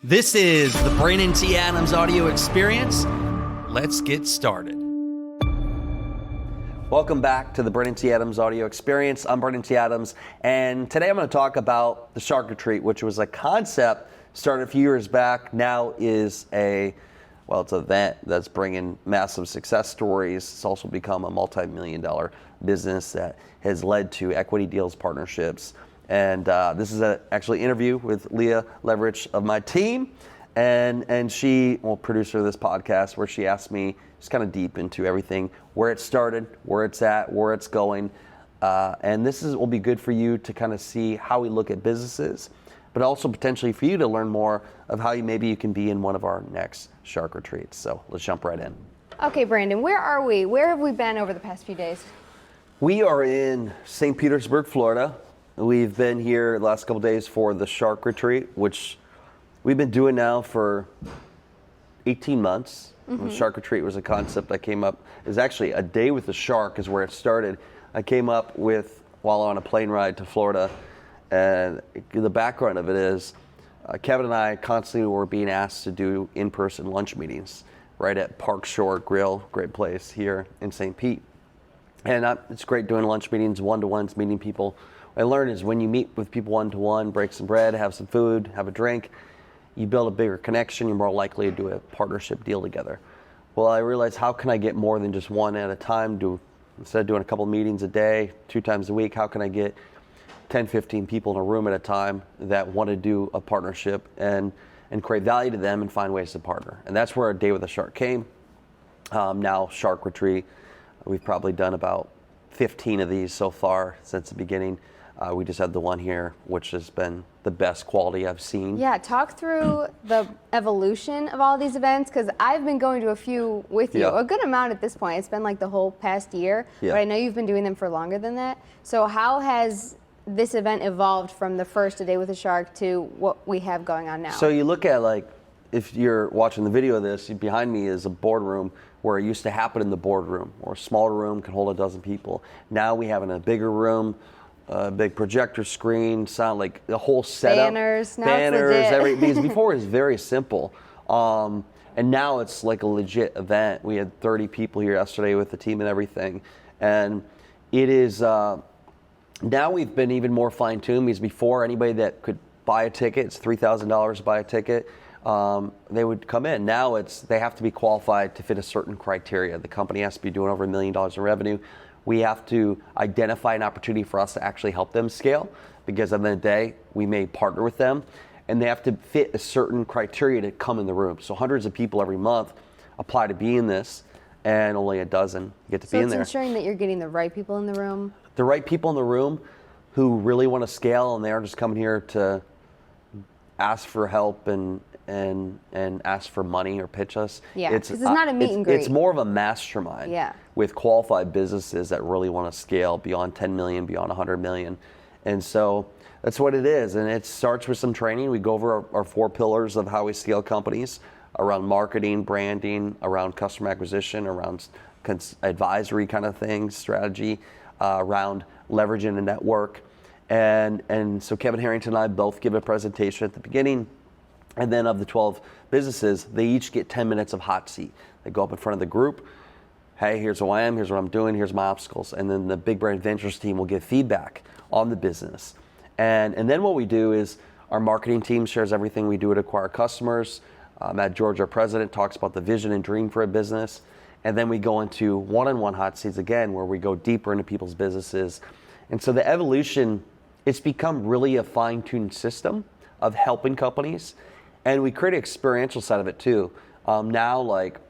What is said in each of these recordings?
This is the Brandon T. Adams audio experience. Let's get started. Welcome back to the Brandon T. Adams audio experience. I'm Brandon T. Adams, and today I'm going to talk about the Shark Retreat, which was a concept started a few years back. Now is it's an event that's bringing massive success stories. It's also become a multi-million-dollar business that has led to equity deals, partnerships. And this is actually interview with Leah Leverich of my team, and she, producer of this podcast, where she asked me just kind of deep into everything, where it started, where it's at, where it's going, and will be good for you to kind of see how we look at businesses, but also potentially for you to learn more of how you can be in one of our next Shark Retreats. So let's jump right in. Okay, Brandon, where are we? Where have we been over the past few days? We are in St. Petersburg, Florida. We've been here the last couple of days for the Shark Retreat, which we've been doing now for 18 months. Mm-hmm. The Shark Retreat was a concept I came up. It was actually a day with the shark is where it started. I came up with while on a plane ride to Florida, and the background of it is Kevin and I constantly were being asked to do in-person lunch meetings right at Park Shore Grill, great place here in St. Pete. And it's great doing lunch meetings, one-to-ones, meeting people. What I learned is when you meet with people one-to-one, break some bread, have some food, have a drink, you build a bigger connection, you're more likely to do a partnership deal together. Well, I realized, how can I get more than just one at a time? Instead of doing a couple meetings a day, 2 times a week, how can I get 10, 15 people in a room at a time that want to do a partnership and create value to them and find ways to partner? And that's where A Day with a Shark came. Now, Shark Retreat, we've probably done about 15 of these so far since the beginning. We just had the one here, which has been the best quality I've seen. Yeah, talk through the evolution of all these events, because I've been going to a few with you, a good amount at this point. It's been like the whole past year, but I know you've been doing them for longer than that. So how has this event evolved from the first A Day with a Shark to what we have going on now? So you look at, if you're watching the video of this, behind me is a boardroom where it used to happen in the boardroom, or a smaller room can hold a dozen people. Now we have in a bigger room, a big projector screen, sound like the whole setup. Banners, because before it was very simple. And now it's like a legit event. We had 30 people here yesterday with the team and everything. And it is, now we've been even more fine-tuned, because before, anybody that could buy a ticket, it's $3,000 to buy a ticket, they would come in. Now they have to be qualified to fit a certain criteria. The company has to be doing over $1 million in revenue. We have to identify an opportunity for us to actually help them scale, because at the end of the day, we may partner with them, and they have to fit a certain criteria to come in the room. So hundreds of people every month apply to be in this, and only a dozen get to be in there. So it's ensuring that you're getting the right people in the room? The right people in the room who really want to scale, and they aren't just coming here to ask for help and ask for money or pitch us. Yeah, because it's not a meet and greet. It's more of a mastermind with qualified businesses that really want to scale beyond 10 million, beyond 100 million. And so that's what it is. And it starts with some training. We go over our 4 pillars of how we scale companies around marketing, branding, around customer acquisition, around advisory kind of things, strategy, around leveraging a network. And so Kevin Harrington and I both give a presentation at the beginning. And then of the 12 businesses, they each get 10 minutes of hot seat. They go up in front of the group. Hey, here's who I am, here's what I'm doing, here's my obstacles. And then the Big Brand Ventures team will give feedback on the business. And then what we do is our marketing team shares everything we do to acquire customers. Matt George, our president, talks about the vision and dream for a business. And then we go into one-on-one hot seats again, where we go deeper into people's businesses. And so the evolution, it's become really a fine-tuned system of helping companies. And we create an experiential side of it too. Now, like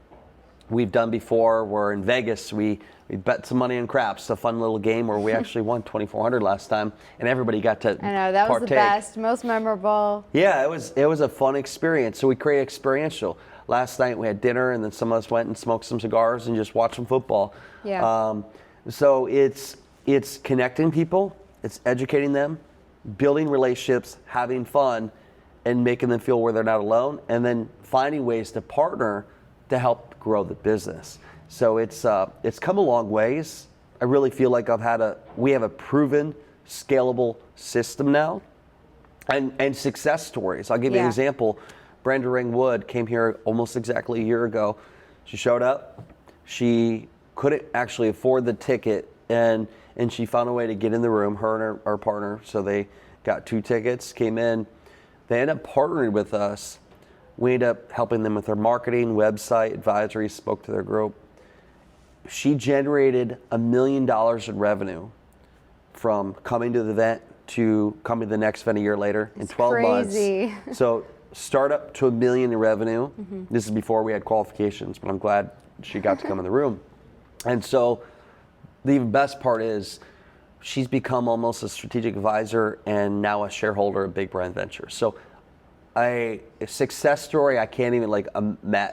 we've done before, we're in Vegas, we bet some money on craps, a fun little game where we actually won $2,400 last time, and everybody got to I know, that partake. Was the best, most memorable. Yeah, it was a fun experience. So we create experiential. Last night we had dinner, and then some of us went and smoked some cigars and just watched some football. Yeah. So it's connecting people, it's educating them, building relationships, having fun, and making them feel where they're not alone, and then finding ways to partner to help grow the business. So it's come a long ways. I really feel like we have a proven, scalable system now, and success stories. I'll give you an example. Brenda Ringwood came here almost exactly a year ago. She showed up. She couldn't actually afford the ticket, and she found a way to get in the room, her and our partner. So they got 2 tickets, came in. They ended up partnering with us. We ended up helping them with their marketing, website, advisory, spoke to their group. She generated $1 million in revenue from coming to the event to coming to the next event a year later in 12 crazy. months. So startup to $1 million in revenue. This is before we had qualifications, but I'm glad she got to come in the room. And so the even best part is she's become almost a strategic advisor and now a shareholder of Big Brand Ventures. So a success story I can't even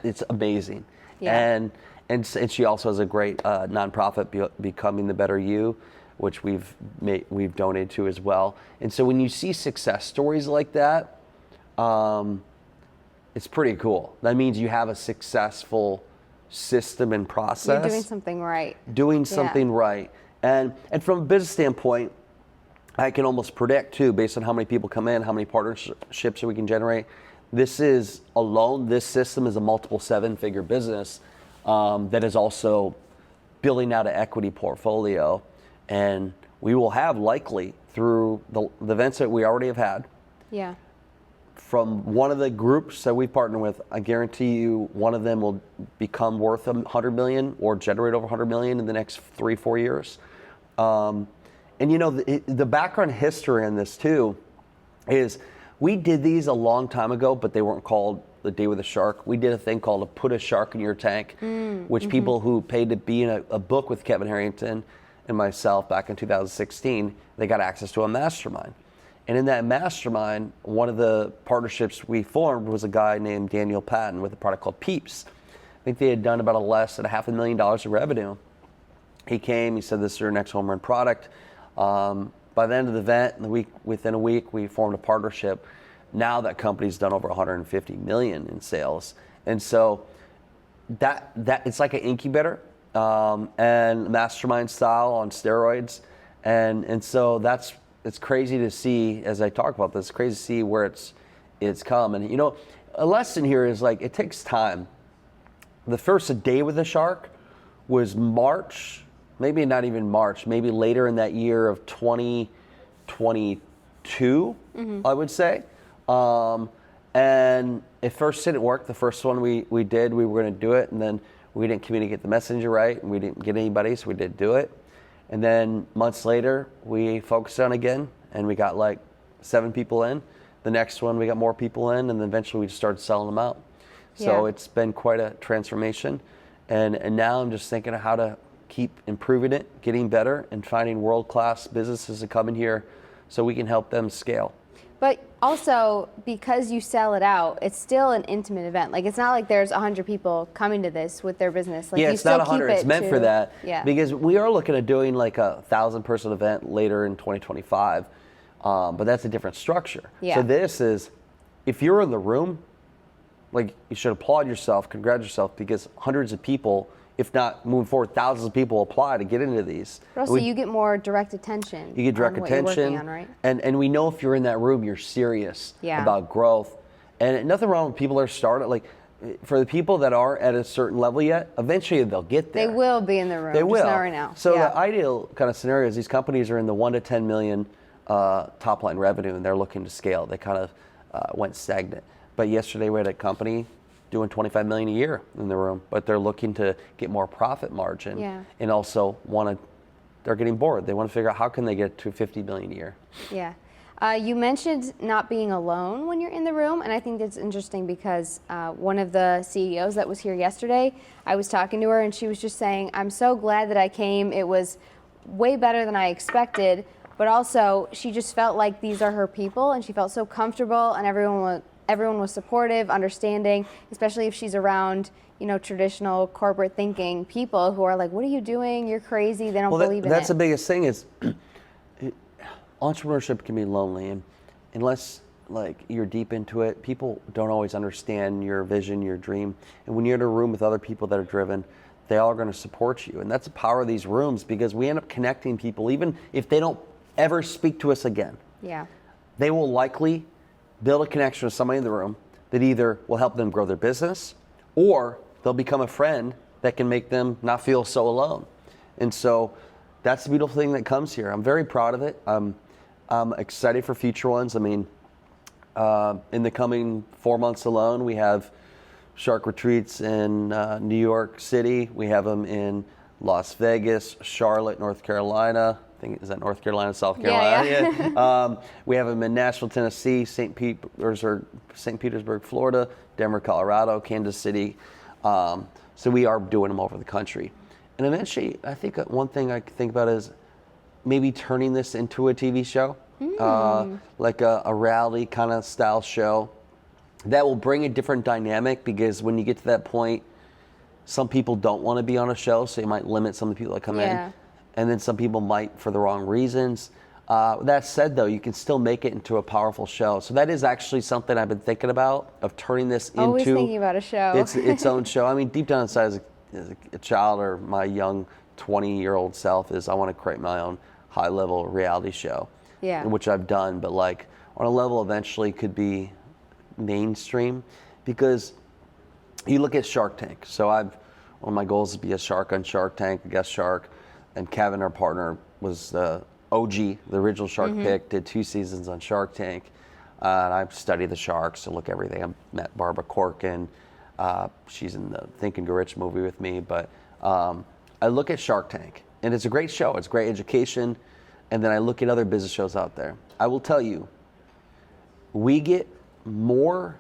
it's amazing. Yeah. And she also has a great nonprofit, Becoming the Better You, which we've donated to as well. And so when you see success stories like that, it's pretty cool. That means you have a successful system and process. You're doing something right. Doing something right. And from a business standpoint, I can almost predict too, based on how many people come in, how many partnerships we can generate. This system is a multiple 7-figure business that is also building out an equity portfolio. And we will have likely through the events that we already have had. Yeah. From one of the groups that we partner with, I guarantee you one of them will become worth $100 million or generate over $100 million in the next 3-4 years. And you know, the background history in this too is we did these a long time ago, but they weren't called the Day with a Shark. We did a thing called a Put a Shark in Your Tank, which people who paid to be in a book with Kevin Harrington and myself back in 2016, they got access to a mastermind. And in that mastermind, one of the partnerships we formed was a guy named Daniel Patton with a product called Peeps. I think they had done about less than $500,000 in revenue. He came, he said, this is your next home run product. By the end of the event, within a week, we formed a partnership. Now that company's done over 150 million in sales. And so that it's like an incubator and mastermind style on steroids. And so it's crazy to see, as I talk about this, it's crazy to see where it's come. And you know, a lesson here is like, it takes time. The first Day with a Shark was March, maybe not even March, maybe later in that year of 2022, I would say. And it first didn't work. The first one we did, we were going to do it, and then we didn't communicate the messenger right, and we didn't get anybody, so we didn't do it. And then months later, we focused on it again, and we got like 7 people in. The next one, we got more people in, and then eventually we just started selling them out. So it's been quite a transformation. And now I'm just thinking of how to keep improving it, getting better, and finding world-class businesses to come in here so we can help them scale. But also, because you sell it out, it's still an intimate event. Like, it's not like there's 100 people coming to this with their business. Like, yeah, it's not 100. It's meant for that. Yeah. Because we are looking at doing like a 1,000-person event later in 2025, but that's a different structure. Yeah. So this is, if you're in the room, like, you should applaud yourself, congratulate yourself, because hundreds of people, if not moving forward, thousands of people apply to get into these. But also, you get more direct attention. You get direct attention. What you're working on, right? And we know if you're in that room, you're serious about growth. And nothing wrong with people that are started. Like, for the people that aren't at a certain level yet, eventually they'll get there. They will be in the room. They will. Just not right now. So the ideal kind of scenario is these companies are in the 1 to 10 million top line revenue, and they're looking to scale. They kind of went stagnant. But yesterday we had a company doing 25 million a year in the room, but they're looking to get more profit margin, and also they're getting bored. They want to figure out how can they get to 50 million a year. Yeah. You mentioned not being alone when you're in the room, and I think that's interesting because one of the CEOs that was here yesterday, I was talking to her, and she was just saying, I'm so glad that I came. It was way better than I expected, but also she just felt like these are her people, and she felt so comfortable, and everyone was supportive, understanding, especially if she's around, you know, traditional corporate thinking people who are like, what are you doing? You're crazy. They don't believe in it. That's the biggest thing is entrepreneurship can be lonely, and unless like you're deep into it, people don't always understand your vision, your dream. And when you're in a room with other people that are driven, they all are going to support you. And that's the power of these rooms, because we end up connecting people, even if they don't ever speak to us again. Yeah. They will likely build a connection with somebody in the room. that either will help them grow their business, or they'll become a friend that can make them not feel so alone. And so that's the beautiful thing that comes here. I'm very proud of it. I'm excited for future ones. I mean, in the coming 4 months alone, we have Shark Retreats in New York City. We have them in Las Vegas, Charlotte, North Carolina. I think, is that North Carolina, South Carolina? Yeah. We have them in Nashville, Tennessee, St. Petersburg, Florida, Denver, Colorado, Kansas City. So we are doing them over the country. And eventually, I think one thing I think about is maybe turning this into a TV show, like a reality kind of style show that will bring a different dynamic, because when you get to that point, some people don't want to be on a show, so you might limit some of the people that come in. And then some people might for the wrong reasons. That said, though, you can still make it into a powerful show. So that is actually something I've been thinking about, of turning this Always into thinking about a show. its own show. I mean, deep down inside as a child, or my young 20-year-old self, is I want to create my own high-level reality show, which I've done. But like on a level eventually could be mainstream, because you look at Shark Tank. So one of my goals is to be a shark on Shark Tank, a guest shark. And Kevin, our partner, was the OG, the original Shark pick, did 2 seasons on Shark Tank. And I've studied the sharks to look everything. I met Barbara Corcoran. She's in the Think and Grow Rich movie with me. But I look at Shark Tank, and it's a great show. It's great education. And then I look at other business shows out there. I will tell you, we are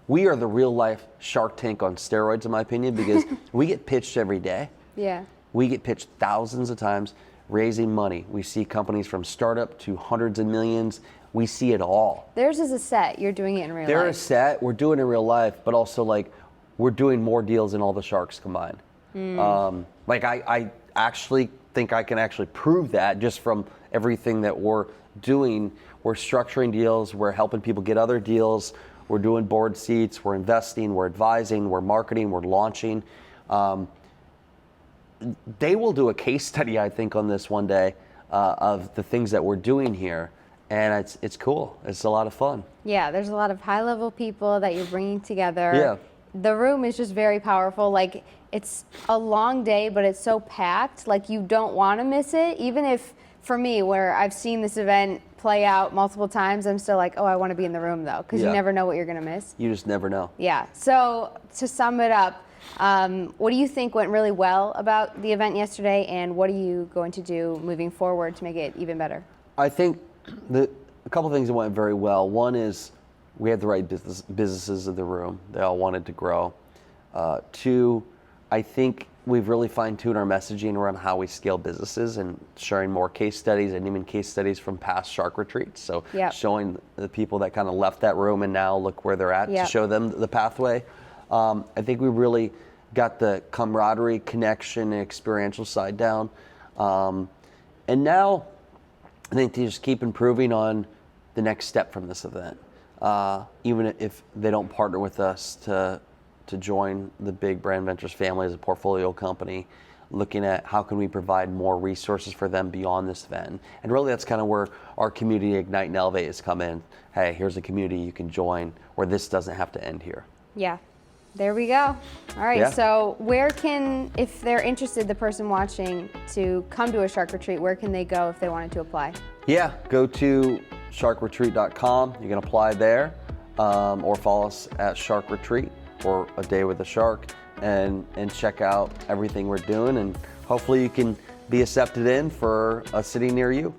the real life Shark Tank on steroids, in my opinion, because we get pitched every day. Yeah. We get pitched thousands of times, raising money. We see companies from startup to hundreds of millions. We see it all. Theirs is a set. You're doing it in real life. They're a set. We're doing it in real life, but also like we're doing more deals than all the sharks combined. Like I actually think I can actually prove that just from everything that we're doing. We're structuring deals. We're helping people get other deals. We're doing board seats. We're investing. We're advising. We're marketing. We're launching. They will do a case study, I think, on this one day of the things that we're doing here, and it's cool. It's a lot of fun. Yeah, there's a lot of high-level people that you're bringing together. Yeah. The room is just very powerful. Like, it's a long day, but it's so packed. Like, you don't want to miss it. Even if, for me, where I've seen this event play out multiple times, I'm still like, oh, I want to be in the room, though, because you never know what you're going to miss. You just never know. Yeah. So to sum it up, what do you think went really well about the event yesterday, and what are you going to do moving forward to make it even better? I think a couple of things that went very well. One is we had the right businesses in the room. They all wanted to grow. 2, I think we've really fine-tuned our messaging around how we scale businesses and sharing more case studies, and even case studies from past Shark Retreats. So showing the people that kind of left that room and now look where they're at to show them the pathway. I think we really got the camaraderie, connection, and experiential side down. And now I think to just keep improving on the next step from this event. Even if they don't partner with us to join the big Brand Ventures family as a portfolio company, looking at how can we provide more resources for them beyond this event. And really that's kind of where our community Ignite and Elevate has come in. Hey, here's a community you can join where this doesn't have to end here. Yeah. There we go. All right, so where can, if they're interested, the person watching, to come to a Shark Retreat, where can they go if they wanted to apply? Yeah, go to sharkretreat.com. You can apply there, or follow us at Shark Retreat for a day with a shark, and check out everything we're doing, and hopefully you can be accepted in for a city near you.